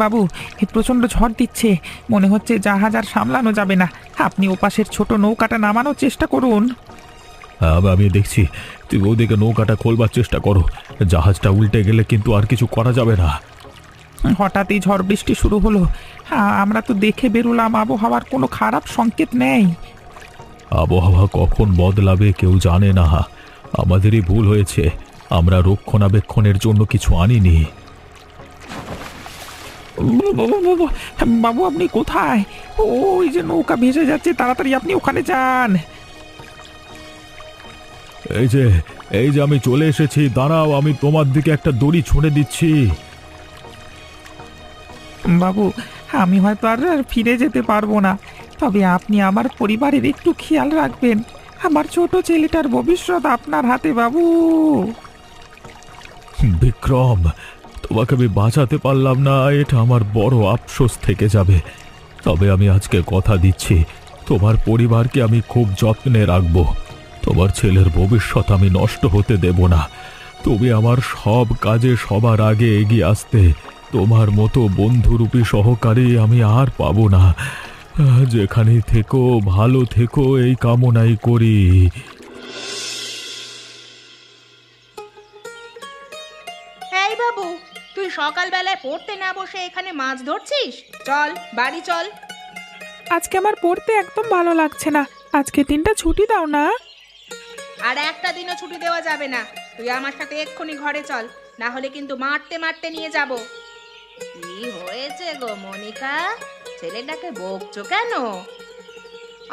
বাবু, এই প্রচণ্ড ঝড় দিচ্ছে, মনে হচ্ছে জাহাজ আর সামলানো যাবে না। আপনি ওপাশের ছোট নৌকাটা নামানোর চেষ্টা করুন। আমি দেখছি, তুই ওদিকে নৌকাটা খোলবার চেষ্টা করো। জাহাজটা উল্টে গেলে কিন্তু আর কিছু করা যাবে না। হঠাৎই ঝড় বৃষ্টি শুরু হলো। আমরা তো দেখে বেরোলাম, আবহাওয়ার কোনো খারাপ সংকেত নেই। আবহাওয়া কখন বদলাবে কেউ জানে না। আমাদেরই ভুল হয়েছে, আমরা রক্ষণাবেক্ষণের জন্য কিছু আনিনি। বাবু, আপনি কোথায়? ওই যে নৌকা ভেসে যাচ্ছে, তাড়াতাড়ি আপনি ওখানে যান। এই যে আমি চলে এসেছি, দাঁড়াও, আমি তোমার দিকে একটা দড়ি ছুঁড়ে দিচ্ছি। বাবু, আমি হয়তো আর ফিরে যেতে পারবো না, তবে আপনি আমার পরিবারের একটু খেয়াল রাখবেন। আমার ছোট ছেলেটার ভবিষ্যৎ আপনার হাতে বাবু। বিক্রম, তোমাকে আমি বাঁচাতে পারলাম না, এটা আমার বড় আফসোস থেকে যাবে। তবে আমি আজকে কথা দিচ্ছি, তোমার পরিবারকে আমি খুব যত্নে রাখব। তোমার ছেলের ভবিষ্যৎ আমি নষ্ট হতে দেব না। তুমি আমার সব কাজে সবার আগে এগিয়ে আসতে। তোমার মতো বন্ধুরূপী সহকারী আমি আর পাবো না। যেখানে থেকো ভালো থেকো, এই কামনাই করি। এই বাবু, তুই সকালবেলায় পড়তে না বসে এখানে মাছ ধরছিস? চল বাড়ি চল। আজকে আমার পড়তে একদম ভালো লাগছে না, আজকে দিনটা ছুটি দাও না। আর একটা দিনও ছুটি দেওয়া যাবে না। তুই আমার সাথে এক্ষুনি ঘরে চল, না হলে কিন্তু মারতে মারতে নিয়ে যাব। কি হয়েছে গো মনিকা, ছেলেটাকে বকছো কেন?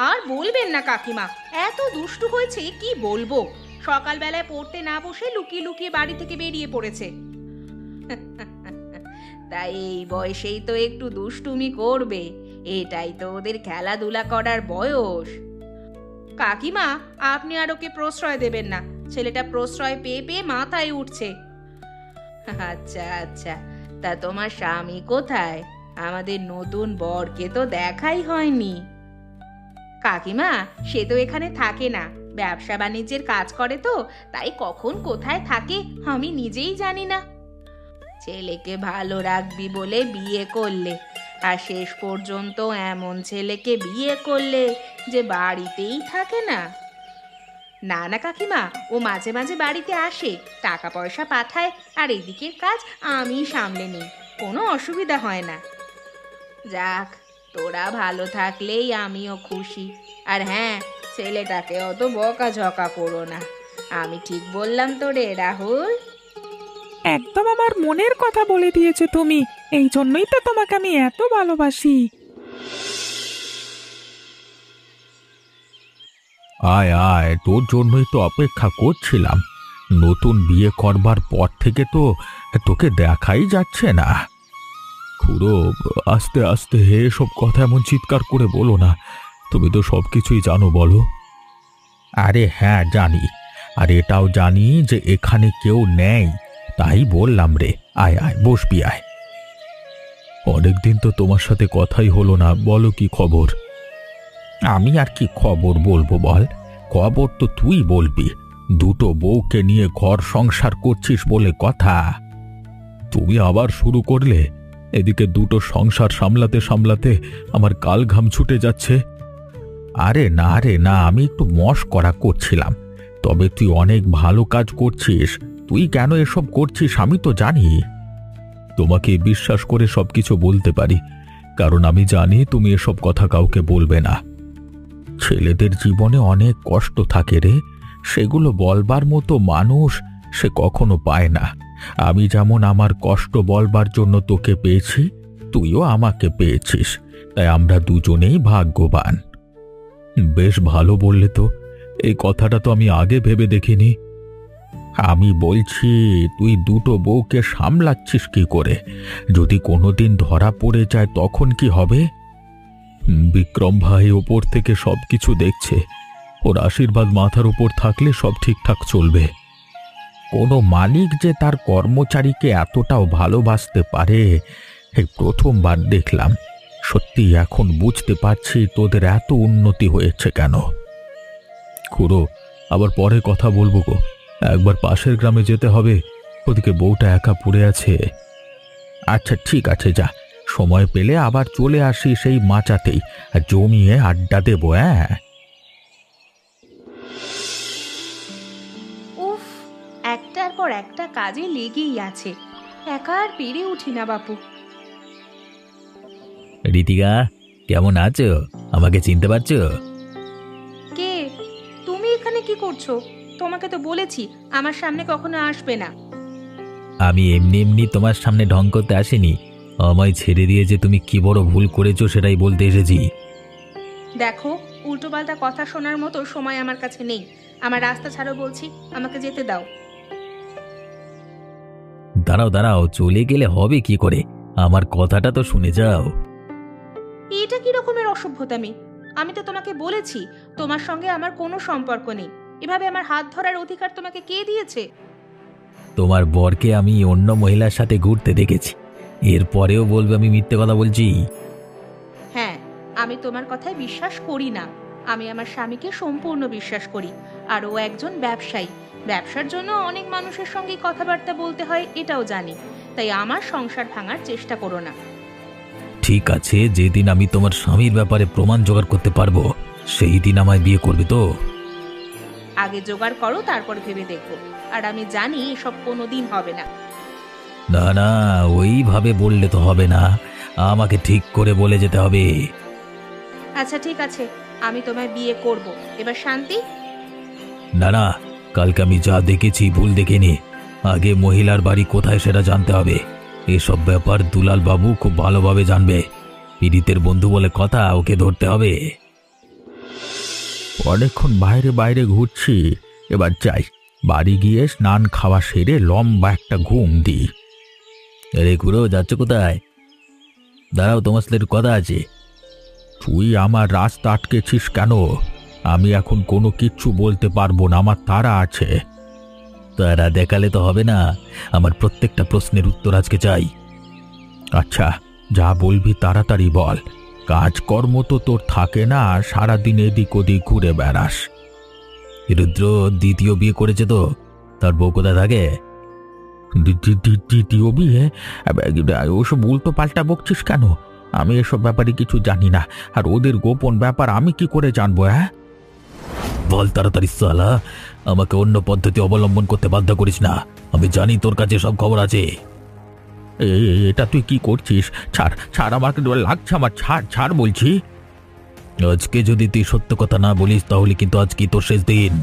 আর বলবেন না কাকিমা, এত দুষ্টু হয়েছে কি বলবো। সকালবেলায় পড়তে না বসে লুকিয়ে লুকিয়ে বাড়ি থেকে বেরিয়ে পড়েছে। তাই এই বয়সেই তো একটু দুষ্টুমি করবে, এটাই তো ওদের খেলাধুলা করার বয়স। কাকিমা, আপনি আর ওকে প্রশ্রয় দেবেন না, ছেলেটা প্রশ্রয় পেয়ে পেয়ে মাথায় উঠছে। আচ্ছা আচ্ছা, তা তোমার স্বামী কোথায়? আমাদের নতুন বরকে তো দেখাই হয়নি। কাকিমা, সে তো এখানে থাকে না, ব্যবসা বাণিজ্যের কাজ করে তো, তাই কখন কোথায় থাকে আমি নিজেই জানি না। ছেলেকে ভালো রাখবি বলে বিয়ে করলে, আর শেষ পর্যন্ত এমন ছেলেকে বিয়ে করলে যে বাড়িতেই থাকে না। না না কাকিমা, ও মাঝে মাঝে বাড়িতে আসে, টাকা পয়সা পাঠায়, আর এদিকের কাজ আমি সামলে নিই, কোনো অসুবিধা হয় না। যাক, তোরা ভালো থাকলেই আমিও খুশি। আর হ্যাঁ, ছেলেটাকে অত বকাঝকা করো না। আমি ঠিক বললাম তো রে রাহুল? একদম আমার মনের কথা বলে দিয়েছো তুমি, এই জন্যই তো তোমাকে আমি এত ভালোবাসি। আয় আয়, তোর জন্যই তো অপেক্ষা করছিলাম। নতুন বিয়ে করবার পর থেকে তো তোকে দেখাই যাচ্ছে না। খুড়ো, আস্তে আস্তে এসব কথা এমন চিৎকার করে বলো না, তুমি তো সব কিছুই জানো, বলো। আরে হ্যাঁ জানি, আর এটাও জানি যে এখানে কেউ নেই, তাই বললাম রে। আয় আয়, বসবি আয়। অনেকদিন তো তোমার সাথে কথাই হলো না, বলো কি খবর? আমি আর কি খবর বলবো বল, খবর তো তুই বলবি। দুটো বউকে নিয়ে ঘর সংসার করছিস বলে কথা। তুমি আবার শুরু করলে। এদিকে দুটো সংসার সামলাতে সামলাতে আমার কাল ঘাম ছুটে যাচ্ছে। আরে না রে না, আমি একটু মশকরা করছিলাম। তবে তুই অনেক ভালো কাজ করছিস। তুই কেন এসব করছিস আমি তো জানি। তোমাকে বিশ্বাস করে সবকিছু বলতে পারি, কারণ আমি জানি তুমি এসব কথা কাউকে বলবে না। ছেলেদের জীবনে অনেক কষ্ট থাকে রে, সেগুলো বলবার মতো মানুষ সে কখনো পায় না। আমি যেমন আমার কষ্ট বলবার জন্য তোকে পেয়েছি, তুইও আমাকে পেয়েছিস, তাই আমরা দুজনেই ভাগ্যবান। বেশ ভালো বললে তো, এই কথাটা তো আমি আগে ভেবে দেখিনি। আমি বলছি, তুই দুটো বউকে সামলাচ্ছিস কি করে? যদি কোনোদিন ধরা পড়ে যায় তখন কি হবে? বিক্রম ভাই ওপর থেকে সবকিছু দেখছে, ওর আশীর্বাদ মাথার উপর থাকলে সব ঠিকঠাক চলবে। কোনো মালিক যে তার কর্মচারীকে এতটাও ভালোবাসতে পারে, এই প্রথমবার দেখলাম। সত্যি এখন বুঝতে পারছি তোদের এত উন্নতি হয়েছে কেন। খুড়ো, আবার পরে কথা বলবো গো, একবার পাশের গ্রামে যেতে হবে, ওদিকে বউটা একা পড়ে আছে। আচ্ছা ঠিক আছে, যা, সময় পেলে আবার চলে আসি সেই মাচাতেই, আর জমিয়ে আড্ডা দেবো। হ্যাঁ, উফ, একটার পর একটা কাজে লেগেই আছে, একা আর পেরে উঠি না বাপু। রীতিকা, কেমন আছো? আমাকে চিনতে পারছো? কে? তুমি এখানে কি করছো? তোমাকে তো বলেছি আমার সামনে কখনো আসবে না। আমি এমনি এমনি তোমার সামনে ঢং করতে আসিনি। আমায় ছেড়ে দিয়ে যে তুমি কি বড় ভুল করেছো সেটাই বলতে এসেছি। দেখো, উল্টোপাল্টা কথা শোনার মতো সময় আমার কাছে নেই। আমার রাস্তা ছাড়ো বলছি, আমাকে যেতে দাও। দাঁড়াও দাঁড়াও, চলে গেলে হবে কি করে? আমার কথাটা তো শুনে যাও। এটা কি রকমের অসভ্যতামি? আমি তো তোমাকে বলেছি তোমার সঙ্গে আমার কোনো সম্পর্ক নেই। এভাবে আমার হাত ধরার অধিকার তোমাকে কে দিয়েছে? তোমার বরকে আমি অন্য মহিলার সাথে ঘুরতে দেখেছি, এরপরেও বলবে আমি মিথ্যে কথা বলছি? হ্যাঁ, আমি তোমার কথায় বিশ্বাস করি না। আমি আমার স্বামীকে সম্পূর্ণ বিশ্বাস করি, আর ও একজন ব্যবসায়ী। ব্যবসার জন্য অনেক মানুষের সঙ্গে কথাবার্তা বলতে হয়, এটাও জানি। তাই আমার সংসার ভাঙার চেষ্টা করো না। ঠিক আছে, যেদিন আমি তোমার স্বামীর ব্যাপারে প্রমাণ জোগাড় করতে পারবো সেই দিন আমায় বিয়ে করবে তো? আগে জোগাড় করো, তারপর ভেবে দেখো। আর আমি জানি এসব কোনোদিন হবে না। না না, ওইভাবে বললে তো হবে না, আমাকে ঠিক করে বলে যেতে হবে। আচ্ছা ঠিক আছে, আমি তোমায় বিয়ে করব। এবার শান্তি? না না, কালকে আমি যা দেখেছি ভুল দেখিনি। আগে মহিলার বাড়ি কোথায় সেটা জানতে হবে। এসব ব্যাপার দুলাল বাবু খুব ভালোভাবে জানবে। পীড়িতের বন্ধু বলে কথা, ওকে ধরতে হবে। অনেকক্ষণ বাইরে বাইরে ঘুরছি, এবার যাই বাড়ি গিয়ে স্নান খাওয়া সেরে লম্বা একটা ঘুম দিই। আরে ঘুরো, যাচ্ছ কোথায়? দাঁড়াও, তোমার সাথে একটু কথা আছে। তুই আমার রাস্তা আটকেছিস কেন? আমি এখন কোনো কিচ্ছু বলতে পারবো না, আমার তাড়া আছে। তারা দেখালে তো হবে না, আমার প্রত্যেকটা প্রশ্নের উত্তর আজকে চাই। আচ্ছা, যা বলবি তাড়াতাড়ি বল। কাজকর্ম তো তোর থাকে না, সারাদিন এদিক ওদিক ঘুরে বেড়াস। রুদ্র দ্বিতীয় বিয়ে করেছে তো, তার বউ কোথায় থাকে? দ্বিতীয় বিয়ে? ওসব উল্টো পাল্টা বকছিস কেন? আমি এসব ব্যাপারে কিছু জানি না, আর ওদের গোপন ব্যাপার আমি কি করে জানবো? হ্যাঁ, বল তাড়াতাড়ি শালা, আমাকে অন্য পদ্ধতি অবলম্বন করতে বাধ্য করিস না। আমি জানি তোর কাছে সব খবর আছে। এটা তুই কি করছিস? ছাড় ছাড়, আমাকে লাগছে, আমার ছাড় ছাড় বলছি। আজকে যদি তুই সত্য কথা না বলিস তাহলে কিন্তু আজকে তোর শেষ দিন।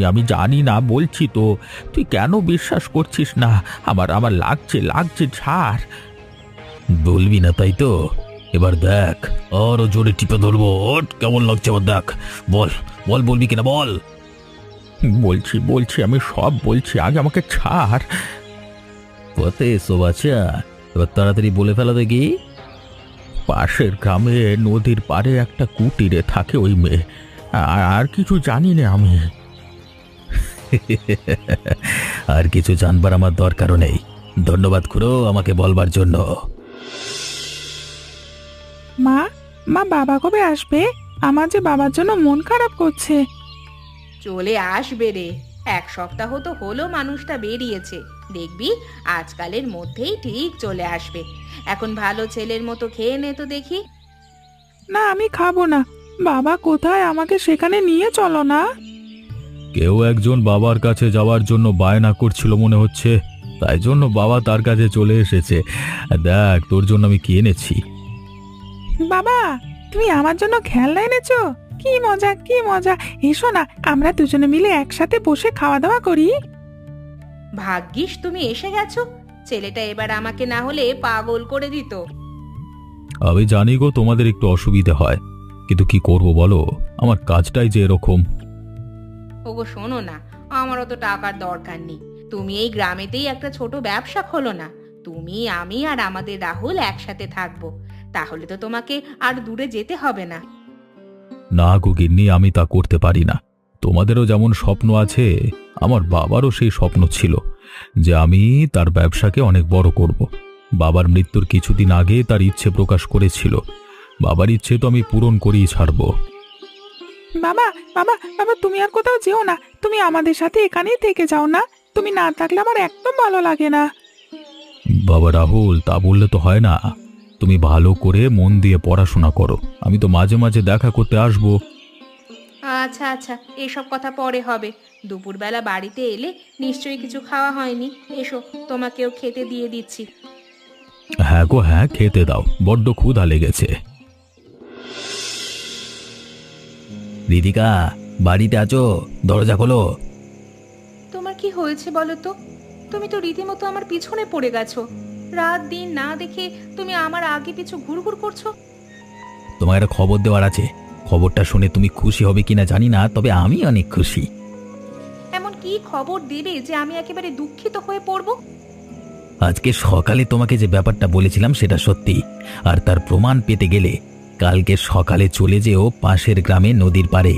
আমি জানি না বলছি তো, তুই কেন বিশ্বাস করছিস না? আমার আমার লাগছে লাগছে, ছাড়। বলবি না তাই তো? এবার দেখ, আরো জোরে টিপে ধরবো। ওঠ, কেমন লাগছে এবার দেখ। বল বল, বলবি কিনা বল। বলছি বলছি, আমি সব বলছি, আগে আমাকে ছাড়। পথে এসো বাচ্চা, এবার তাড়াতাড়ি বলে ফেলা দেখি। পাশের গ্রামে নদীর পাড়ে একটা কুটিরে থাকে ওই মেয়ে, আর কিছু জানি না আমি। আর কিছু জানবার আমার দরকারও নেই। ধন্যবাদ খুড়ো আমাকে বলবার জন্য। মা, মা বাবা কবে আসবে? আমার যে বাবার জন্য মন খারাপ করছে। চলে আসবে রে, 1 সপ্তাহ তো হলো মানুষটা বেরিয়েছে। দেখবি আজকালের মধ্যেই ঠিক চলে আসবে। এখন ভালো ছেলের মতো খেয়ে নে তো দেখি। না, আমি খাবো না। বাবা কোথায়, আমাকে সেখানে নিয়ে চলো না। কেউ একজন বাবার কাছে যাওয়ার জন্য বায়না করছিল মনে হচ্ছে, তাই জন্য বাবা তার কাছে চলে এসেছে। দেখ তোর জন্য আমি কি এনেছি। বাবা, তুমি আমার জন্য খেলনা এনেছো? কি মজা কি মজা! এসো না, আমরা দুজনে মিলে একসাথে বসে খাওয়া দাওয়া করি। ভাগ্যিস তুমি এসে গেছো, ছেলেটা এবার আমাকে না হলে পাগল করে দিত। আমি জানি গো তোমাদের একটু অসুবিধে হয়, কিন্তু কি করব বলো, আমার কাজটাই যে এরকম। ওগো শোনো না, আমারও তো টাকার দরকার নেই। তুমি এই গ্রামেতেই একটা ছোট ব্যবসা খোলো না। তুমি, আমি আর আমাদের রাহুল একসাথে থাকবো। তাহলে তো তোমাকে আর দূরে যেতে হবে না। না গো গিন্নি, আমি তা করতে পারি না। তোমাদেরও যেমন স্বপ্ন আছে, আমার বাবারও সেই স্বপ্ন ছিল যে আমি তার ব্যবসাকে অনেক বড় করব। বাবার মৃত্যুর কিছুদিন আগে তার ইচ্ছে প্রকাশ করেছিল। বাবার ইচ্ছে তো আমি পূরণ করেই ছাড়ব। বাবা বাবা বাবা, তুমি আর কোথাও যেও না, তুমি আমাদের সাথে এখানেই থেকে যাও না। তুমি না থাকলে আমার একদম ভালো লাগে না। বাবা রাহুল, তা বললে তো হয় না। তুমি ভালো করে মন দিয়ে পড়াশোনা করো, আমি তো মাঝে মাঝে দেখা করতে আসবো। আচ্ছা আচ্ছা, এসব কথা পরে হবে। দুপুরবেলা বাড়িতে এলে নিশ্চয়ই কিছু খাওয়া হয়নি। এসো, তোমাকেও খেতে দিয়ে দিচ্ছি। হ্যাঁ গো হ্যাঁ, খেতে দাও, বড্ড ক্ষুধা লেগেছে। রিতিকা, বাড়িতে আছো? দরজা খোলো। তোমার কি হয়েছে বলো তো? তুমি তো রীতিমতো আমার পিছনে পড়ে গেছো। রাত দিন না দেখে তুমি আমার আগে পিছু ঘুরঘুর করছো। তোমার একটা খবর দেওয়ার আছে। খবরটা শুনে তুমি খুশি হবে কিনা জানি না, তবে আমি অনেক খুশি। এমন কি খবর দেবে যে আমি একেবারে দুঃখিত হয়ে পড়বো? আজকে সকালে তোমাকে যে ব্যাপারটা বলেছিলাম সেটা সত্যি, আর তার প্রমাণ পেতে গেলে কালকে সকালে চলে যেও পাশের গ্রামে নদীর পাড়ে।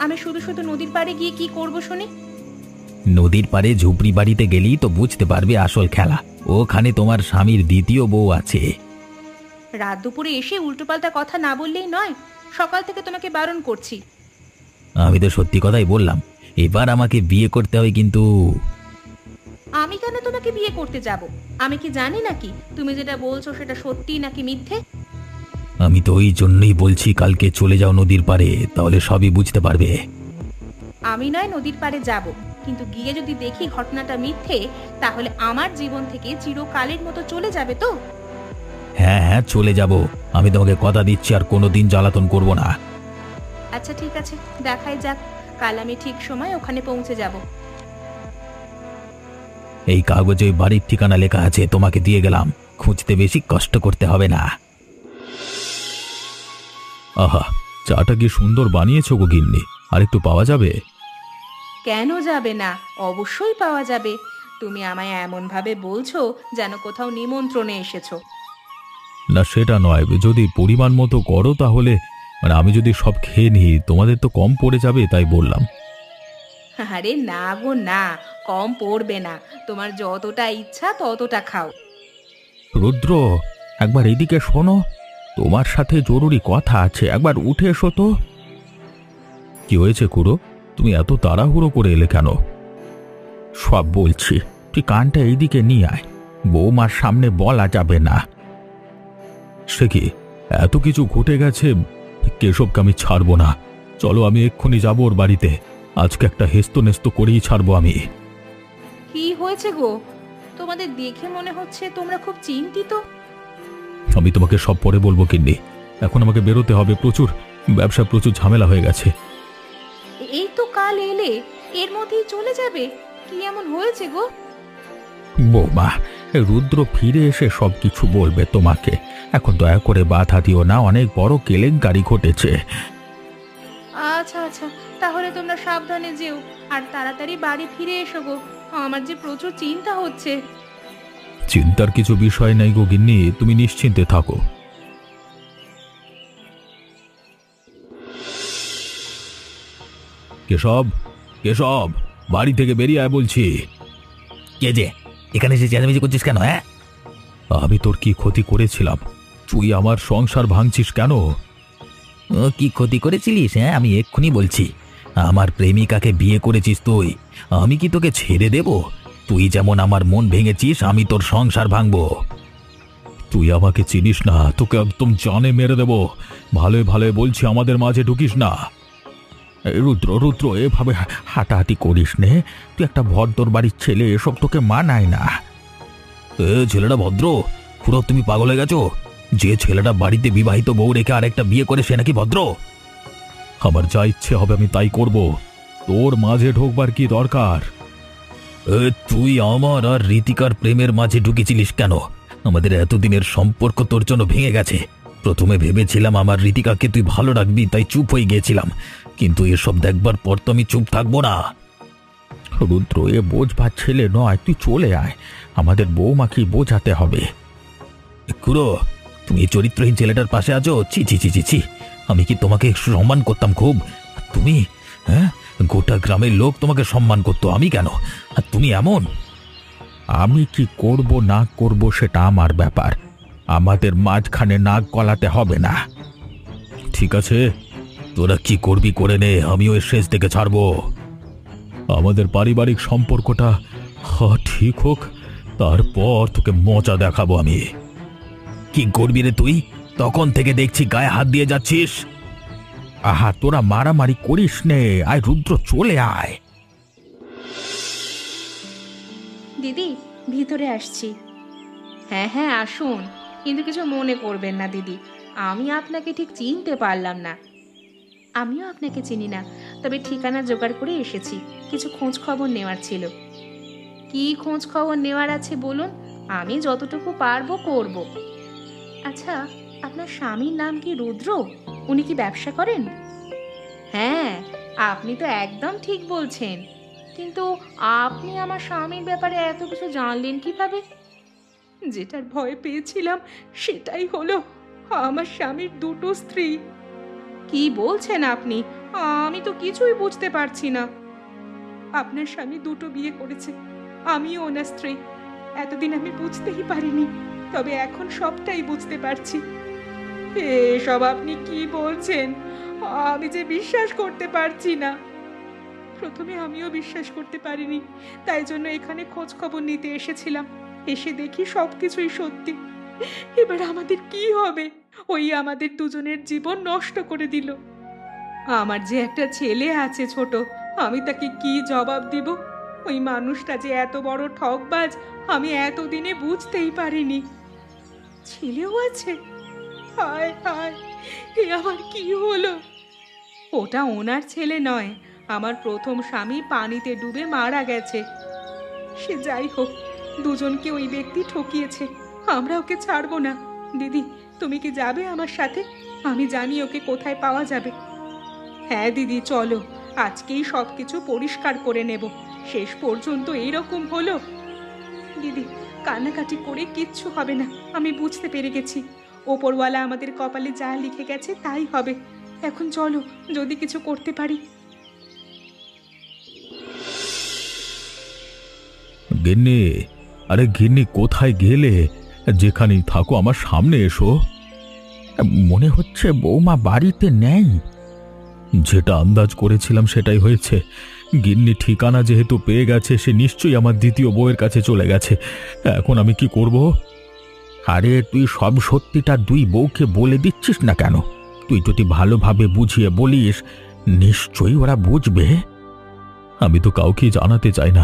আমি শুধু শুধু নদীর পাড়ে গিয়ে কি করব শুনি? নদীর পাড়ে ঝুপড়ি বাড়িতে গেলেই তো বুঝতে পারবে আসল খেলা। ওখানে তোমার স্বামীর দ্বিতীয় বউ আছে। রাত দুপুরে এসে উল্টোপাল্টা কথা না বললেই নয়। সকাল থেকে তোমাকে বারণ করছি। আমি তো সত্যি কথাই বললাম, এবার আমাকে বিয়ে করতে হবে কিন্তু। আমি কেন তোমাকে বিয়ে করতে যাব? আমি কি জানি নাকি তুমি যেটা বলছো সেটা সত্যি নাকি মিথ্যে? আমি তো ওই জন্যই বলছি কালকে চলে যাও নদীর পাড়ে, তাহলে সবই বুঝতে পারবে। আমি নয় নদীর পাড়ে যাব, কিন্তু গিয়ে যদি দেখি ঘটনাটা মিথ্যে, তাহলে আমার জীবন থেকে চিরকালের মতো চলে যাবে তো? হ্যাঁ হ্যাঁ, চলে যাব। আমি তোমাকে কথা দিচ্ছি আর কোনোদিন জ্বালাতন করব না। আচ্ছা ঠিক আছে, দেখাই যাক। কাল আমি ঠিক সময় ওখানে পৌঁছে যাব। এই কাগজে ওই বাড়ির ঠিকানা লেখা আছে, তোমাকে দিয়ে গেলাম। খুঁজতে বেশি কষ্ট করতে হবে না। আহা, চাটা কি সুন্দর বানিয়েছো গো গিন্নি, আর একটু পাওয়া যাবে? কেন যাবে না? অবশ্যই পাওয়া যাবে। তুমি আমায় এমন ভাবে বলছো যেন কোথাও নিমন্ত্রণে এসেছো। না সেটা নয়, যদি পরিমাণ মতো করো তাহলে, মানে আমি যদি সব খেয়ে নিই তোমাদের তো কম পড়ে যাবে, তাই বললাম। আরে না গো না, কম পড়বে না। তোমার যতটা ইচ্ছা ততটা খাও। রুদ্র, একবার এদিকে শোনো, তোমার সাথে জরুরি কথা আছে, একবার উঠে এসো তো। কি হয়েছে খুড়ো, তুমি এত তাড়াহুড়ো করে এলে কেন? সব বলছি, তুই কানটা এইদিকে নিয়ে আয়। বৌমার সামনে বলা যাবে না। সে কি, এত কিছু ঘটে গেছে, কেশবকে আমি ছাড়বো না। চলো, আমি এক্ষুনি যাবো ওর বাড়িতে। আজকে একটা হেস্ত নেস্ত করেই ছাড়বো আমি। কি হয়েছে গো? তোমাদের দেখে মনে হচ্ছে তোমরা খুব চিন্তিত। আমি তোমাকে সব পরে বলবো কিন্নি, এখন আমাকে বেরোতে হবে। প্রচুর ঝামেলা হয়ে গেছে। এই তো কাল এলে, এর মধ্যেই চলে যাবে? কি এমন হয়েছে গো? বৌমা, রুদ্র ফিরে এসে সবকিছু বলবে তোমাকে। এখন দয়া করে বাধা দিও না, অনেক বড় কেলেঙ্কারি ঘটেছে। আচ্ছা আচ্ছা, তাহলে তোমরা সাবধানে যেও আর তাড়াতাড়ি বাড়ি ফিরে এসো গো। আমার যে প্রচুর চিন্তা হচ্ছে। চিন্তার কিছু বিষয় নাই গো গিন্নি, তুমি নিশ্চিন্তে থাকো। কেশব, কেশব, বাড়ি থেকে বেরিয়ে আয় বলছি। কে যে এখানে এসে চেঁচামেচি করছিস কেন? হ্যাঁ, আমি তোর কি ক্ষতি করেছিলাম? তুই আমার সংসার ভাঙছিস কেন? কি ক্ষতি করেছিলিস? হ্যাঁ, আমি এক্ষুনি বলছি। আমার প্রেমিকাকে বিয়ে করেছিস তুই, আমি কি তোকে ছেড়ে দেব? তুই যেমন আমার মন ভেঙেছিস, আমি তোর সংসার ভাঙবো। তুই আমাকে চিনিস না, তোকে একদম জানে মেরে দেব। ভালোই ভালোই বলছি, আমাদের মাঝে ঢুকিস না। রুদ্র, রুদ্র, এভাবে হাঁটাহাঁটি করিস নে। তুই একটা ভদ্র বাড়ির ছেলে, এসব তোকে মানায় না। ছেলেটা ভদ্র? খুড়ো, তুমি পাগল হয়ে গেছো? যে ছেলেটা বাড়িতে বিবাহিত বউ রেখে আরেকটা বিয়ে করে সে নাকি ভদ্র? আমার যা ইচ্ছে হবে আমি তাই করব। তোর মাঝে ঢোকবার কি দরকার? তুই আমার আর রীতিকার প্রেমের মাঝে ঢুকেছিলিস কেন? আমাদের এতদিনের সম্পর্ক তোর জন্য ভেঙে গেছে। প্রথমে ভেবেছিলাম আমার রীতিকাকে তুই ভালো রাখবি, তাই চুপ হয়ে গিয়েছিলাম, কিন্তু এসব দেখবার পর তো আমি চুপ থাকবো না। রুদ্র, এ বোঝবার ছেলে নয়, তুই চলে আয়। আমাদের বৌমাকে বোঝাতে হবে। খুড়ো, তুমি এই চরিত্রহীন ছেলেটার পাশে আছো? ছি ছি ছি ছি ছি, আমি কি তোমাকে সম্মান করতাম খুব? তুমি, হ্যাঁ, গোটা গ্রামের লোক তোমাকে সম্মান করতো, আমি কেন? আর তুমি এমন। আমি কি করব না করব সেটা আমার ব্যাপার, আমাদের মাঝখানে নাক গলাতে হবে না। ঠিক আছে, তোরা কি করবি করে নে, আমিও এর শেষ থেকে ছাড়বো। আমাদের পারিবারিক সম্পর্কটা ঠিক হোক, তারপর তোকে মজা দেখাবো আমি। কি করবি রে তুই? তখন থেকে দেখছি গায়ে হাত দিয়ে যাচ্ছিস। আহা, তোরা মারামারি করিস নে, আয় রুদ্র, চলে আয়। দিদি, ভিতরে আসছি। হ্যাঁ হ্যাঁ, আসুন, কিন্তু কিছু মনে করবেন না দিদি, আমি আপনাকে ঠিক চিনতে পারলাম না। আমিও আপনাকে চিনি না, তবে ঠিকানা জোগাড় করে এসেছি, কিছু খোঁজ খবর নেওয়ার ছিল। কি খোঁজ খবর নেওয়ার আছে বলুন, আমি যতটুকু পারবো করব। আচ্ছা, আপনার স্বামীর নাম কি রুদ্র? উনি কি ব্যবসা করেন? হ্যাঁ, আপনি তো একদম ঠিক বলছেন, কিন্তু আপনি আমার স্বামীর ব্যাপারে এত কিছু জানলেন কিভাবে? যেটার ভয় পেয়েছিলাম সেটাই হলো, আমার স্বামীর দুটো স্ত্রী। কি বলছেন আপনি? আমি তো কিছুই বুঝতে পারছি না। আপনার স্বামী দুটো বিয়ে করেছে, আমিও ওনার স্ত্রী। এতদিন আমি বুঝতেই পারিনি, তবে এখন সবটাই বুঝতে পারছি। এসব আপনি কি বলছেন? আমি যে বিশ্বাস করতে পারছি না। প্রথমে আমিও বিশ্বাস করতে পারিনি, তাই জন্য এখানে খোঁজ খবর নিতে এসেছিলাম। এসে দেখি সবকিছুই সত্যি। এবার আমাদের কি হবে? ওই আমাদের দুজনের জীবন নষ্ট করে দিল। আমার যে একটা ছেলে আছে ছোট, আমি তাকে কি জবাব দিব? ওই মানুষটা যে এত বড় ঠকবাজ আমি এতদিনে বুঝতেই পারিনি। ছেলেও আছে? হায় হায়, এ আবার কি হলো? ওটা ওনার ছেলে নয়, আমার প্রথম স্বামী পানিতে ডুবে মারা গেছে। সে যাই হোক, দুজনকে ওই ব্যক্তি ঠকিয়েছে, আমরা ওকে ছাড়বো না। দিদি, তুমি কি যাবে আমার সাথে? আমি জানি ওকে কোথায় পাওয়া যাবে। হ্যাঁ দিদি, চলো, আজকেই সব কিছু পরিষ্কার করে নেব। শেষ পর্যন্ত এইরকম হলো। দিদি, কান্নাকাটি করে কিচ্ছু হবে না, আমি বুঝতে পেরে গেছি। ওপরওয়ালা আমাদের কপালে যা লিখে গেছে তাই হবে। এখন চলো, যদি কিছু করতে পারি। গিন্নি, আরে গিন্নি, কোথায় গেলে? যেখানেই থাকো আমার সামনে এসো। মনে হচ্ছে বৌমা বাড়িতে নেই। যেটা আন্দাজ করেছিলাম সেটাই হয়েছে। গিন্নি ঠিকানা যেহেতু পেয়ে গেছে, সে নিশ্চয়ই আমার দ্বিতীয় বউয়ের কাছে চলে গেছে। এখন আমি কি করব? আরে তুই সব সত্যিটা দুই বউকে বলে দিচ্ছিস না কেন? তুই যদি ভালোভাবে বুঝিয়ে বলিস, নিশ্চয়ই ওরা বুঝবে। আমি তো কাউকে জানাতে চাই না।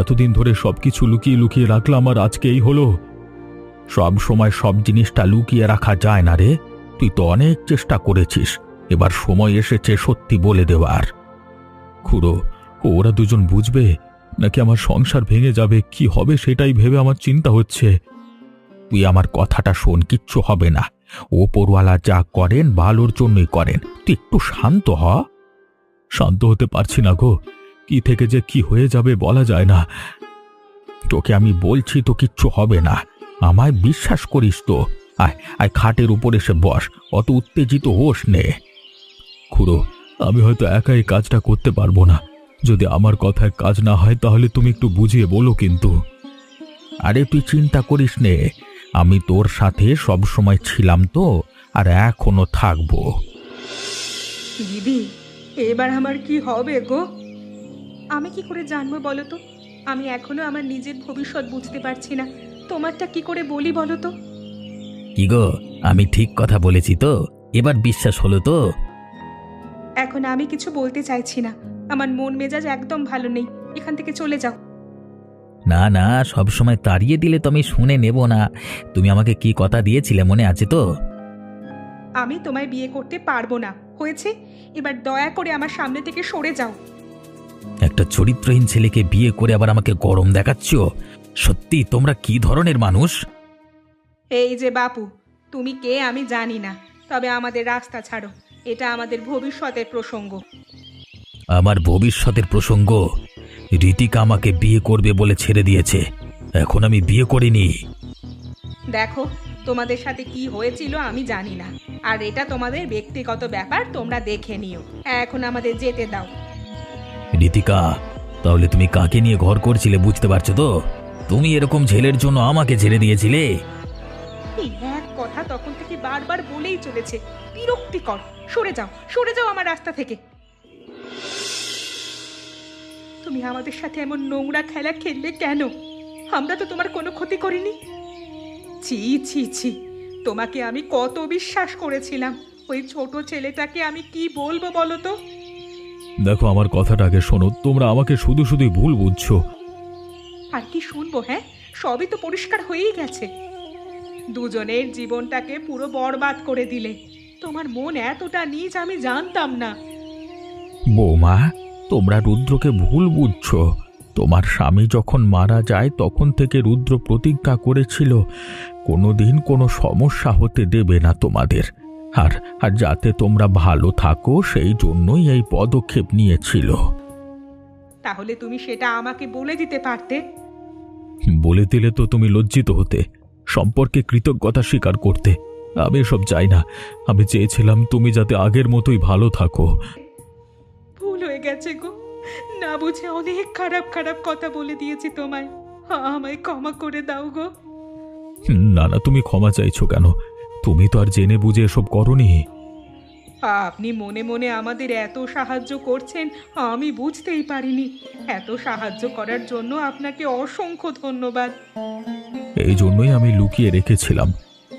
এতদিন ধরে সবকিছু লুকিয়ে লুকিয়ে রাখলাম, আর আজকে এই হলো। সব সময় সব জিনিসটা লুকিয়ে রাখা যায় না রে। তুই তো অনেক চেষ্টা করেছিস, এবার সময় এসেছে সত্যি বলে দেওয়ার। খুড়ো, ওরা দুজন বুঝবে নাকি আমার সংসার ভেঙে যাবে? কি হবে সেটাই ভেবে আমার চিন্তা হচ্ছে। তুই আমার কথাটা শোন, কিচ্ছু হবে না। ওপরওয়ালা যা করেন ভালোর জন্যই করেন। তুই একটু শান্ত হ। শান্ত হতে পারছি না গো, কি থেকে যে কি হয়ে যাবে বলা যায় না। তোকে আমি বলছি তো, কিচ্ছু হবে না, আমায় বিশ্বাস করিস তো। আয় আয়, খাটের উপর এসে বস, অত উত্তেজিত হোস নে। খুড়ো, আমি হয়তো একাই কাজটা করতে পারবো না। যদি আমার কথায় কাজ না হয় তাহলে তুমি একটু বুঝিয়ে বলো কিন্তু। আরে তুই চিন্তা করিস নে, আমি তোর সাথে সব সময় ছিলাম তো, আর এখনো থাকবো। দিদি, এবার আমার কি হবে গো? আমি কি করে জানবো বলো তো? আমি এখনো আমার নিজের ভবিষ্যৎ বুঝতে পারছি না। তোমারটা কি করে বলি বলো তো? কি গো, আমি ঠিক কথা বলেছি তো? এবার বিশ্বাস হলো তো? এখন আমি কিছু বলতে চাইছি না, আমার মন মেজাজ একদম ভালো নেই। এখান থেকে চলে যাও। না না, সব সময় তাড়িয়ে দিলে তো আমি শুনে নেব না। তুমি আমাকে কি কথা দিয়েছিলে মনে আছে তো? আমি তোমায় বিয়ে করতে পারবো না, হয়েছে? এবার দয়া করে আমার সামনে থেকে সরে যাও। একটা চরিত্রহীন ছেলেকে বিয়ে করে আবার আমাকে গরম দেখাচ্ছ? সত্যি তোমরা কি ধরনের মানুষ? এই যে বাপু, তুমি কে আমি জানি না, তবে আমাদের রাস্তা ছাড়ো। এটা আমাদের ভবিষ্যতের প্রসঙ্গ। আমার ভবিষ্যতের প্রসঙ্গ? রীতিকা আমাকে বিয়ে করবে বলে ছেড়ে দিয়েছে, এখন আমি বিয়ে করিনি। দেখো, তোমাদের সাথে কি হয়েছিল আমি জানি না, আর এটা তোমাদের ব্যক্তিগত ব্যাপার, তোমরা দেখে নিও। এখন আমাদের যেতে দাও। রীতিকা, তাহলে তুমি কাকে নিয়ে ঘর করছিলে বুঝতে পারছো তো? তুমি এরকম ছেলের জন্য আমাকে ছেড়ে দিয়েছিলে? এই এক কথা তখন থেকে বারবার বলেই চলেছে, বিরক্তিকর। সরে যাও, সরে যাও আমার রাস্তা থেকে। তুমি আমাদের সাথে এমন নোংরা খেলা খেললে কেন? আমরা তো তোমার কোনো ক্ষতি করিনি। ছি ছি ছি, তোমাকে আমি কত বিশ্বাস করেছিলাম, ওই ছোট ছেলেটাকে আমি কি বলবো বলো তো? দেখো, আমার কথাটা আগে শোনো। তোমরা আমাকে শুধু শুধুই ভুল বুঝছো। আর কি শুনবো? হ্যাঁ, সবই তো পরিষ্কার হয়েই গেছে। দুজনের জীবনটাকে পুরো বরবাদ করে দিলে। তোমার মন এতটা নীচ আমি জানতাম না। বৌমা, তোমরা রুদ্রকে ভুল বুঝছো। তোমার স্বামী যখন মারা যায় তখন থেকে রুদ্র প্রতিজ্ঞা করেছিল কোনোদিন কোনো সমস্যা হতে দেবে না তোমাদের। আর আর যাতে তোমরা ভালো থাকো সেই জন্যই এই পদক্ষেপ নিয়েছিল। তাহলে তুমি সেটা আমাকে বলে দিতে পারতে। বলে দিলে তো তুমি লজ্জিত হতে, সম্পর্কে কৃতজ্ঞতা স্বীকার করতে। আমি এসব চাই না। আমি চেয়েছিলাম তুমি যাতে আগের মতোই ভালো থাকো। ভুল হয়ে গেছে গো, না বুঝে অনেক খারাপ খারাপ কথা বলে দিয়েছি তোমায়। আমায় ক্ষমা করে দাও গো। না না, তুমি ক্ষমা চাইছো কেন? তুমি তো আর জেনে বুঝে এসব করনি। আপনি মনে মনে আমাদের এত সাহায্য করছেন আমি বুঝতেই পারিনি। এত সাহায্য করার জন্য আপনাকে অসংখ্য ধন্যবাদ। এই জন্যই আমি লুকিয়ে রেখেছিলাম।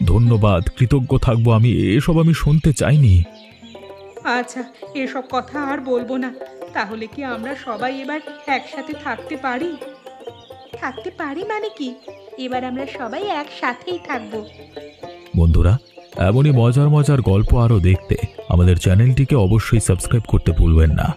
ধন্যবাদ, কৃতজ্ঞ থাকবো আমি, এসব আমি শুনতে চাইনি। আচ্ছা, এসব কথা আর বলবো না। তাহলে কি আমরা সবাই এবার একসাথে থাকতে পারি? থাকতে পারি মানে কি? এবার আমরা সবাই একসাথেই থাকবো। বন্ধুরা, এমনই মজার মজার গল্প আরও দেখতে আমাদের চ্যানেলটিকে অবশ্যই সাবস্ক্রাইব করতে ভুলবেন না।